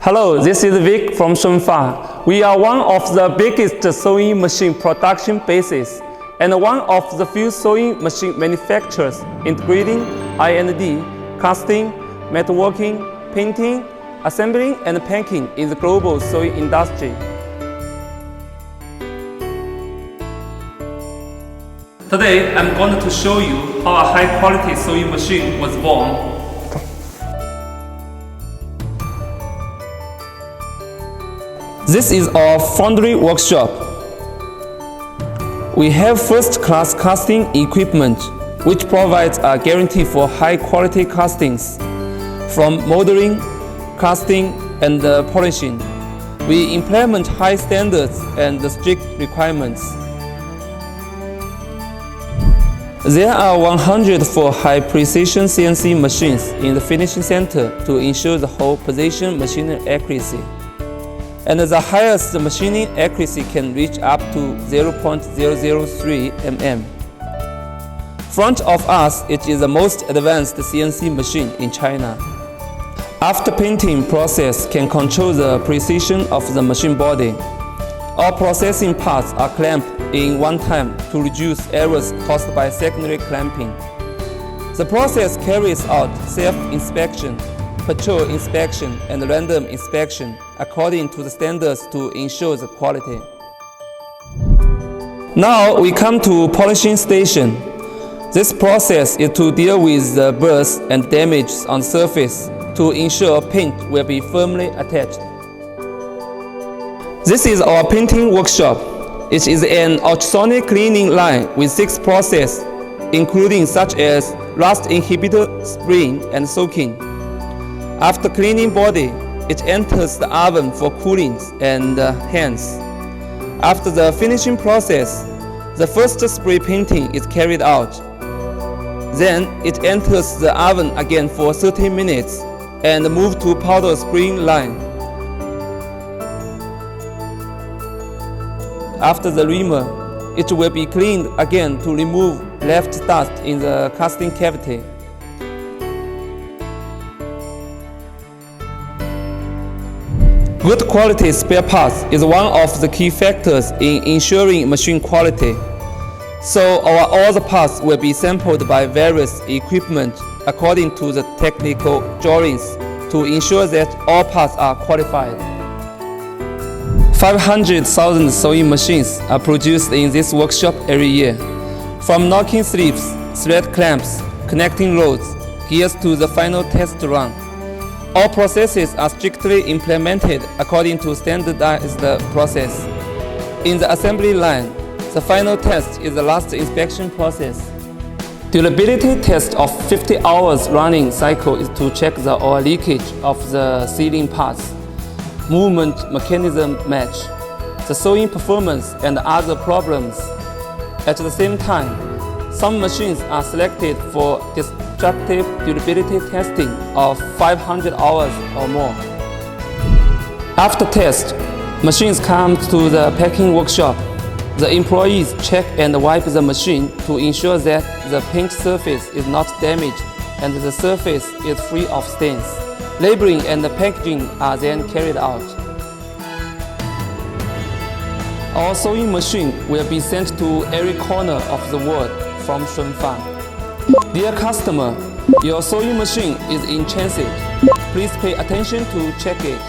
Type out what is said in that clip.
Hello, this is Vic from Shunfa. We are one of the biggest sewing machine production bases and one of the few sewing machine manufacturers integrating I&D, casting, metalworking, painting, assembling, and packing in the global sewing industry. Today, I'm going to show you how a high-quality sewing machine was born. This is our foundry workshop. We have first-class casting equipment, which provides a guarantee for high-quality castings, from molding, casting, and polishing. We implement high standards and strict requirements. There are 104 high-precision CNC machines in the finishing center to ensure the whole position machining accuracy. And the highest machining accuracy can reach up to 0.003 mm. Front of us, it is the most advanced CNC machine in China. After painting process can control the precision of the machine body. All processing parts are clamped in one time to reduce errors caused by secondary clamping. The process carries out self-inspection, patrol inspection, and random inspection according to the standards to ensure the quality. Now we come to polishing station. This process is to deal with the burrs and damage on the surface to ensure paint will be firmly attached. This is our painting workshop. It is an ultrasonic cleaning line with 6 processes, including such as rust inhibitor, spraying, and soaking. After cleaning body, it enters the oven for cooling and hands. After the finishing process, the first spray painting is carried out. Then it enters the oven again for 30 minutes and move to powder spraying line. After the reamer, it will be cleaned again to remove left dust in the casting cavity. Good quality spare parts is one of the key factors in ensuring machine quality. So all the parts will be sampled by various equipment according to the technical drawings to ensure that all parts are qualified. 500,000 sewing machines are produced in this workshop every year. From knocking sleeves, thread clamps, connecting rods, gears to the final test run. All processes are strictly implemented according to standardized process. In the assembly line, the final test is the last inspection process. Durability test of 50 hours running cycle is to check the oil leakage of the sealing parts, movement mechanism match, the sewing performance, and other problems. At the same time, some machines are selected for destructive durability testing of 500 hours or more. After test, machines come to the packing workshop. The employees check and wipe the machine to ensure that the paint surface is not damaged and the surface is free of stains. Labeling and packaging are then carried out. Our sewing machine will be sent to every corner of the world from Shunfa. Dear customer, your sewing machine is in transit. Please pay attention to check it.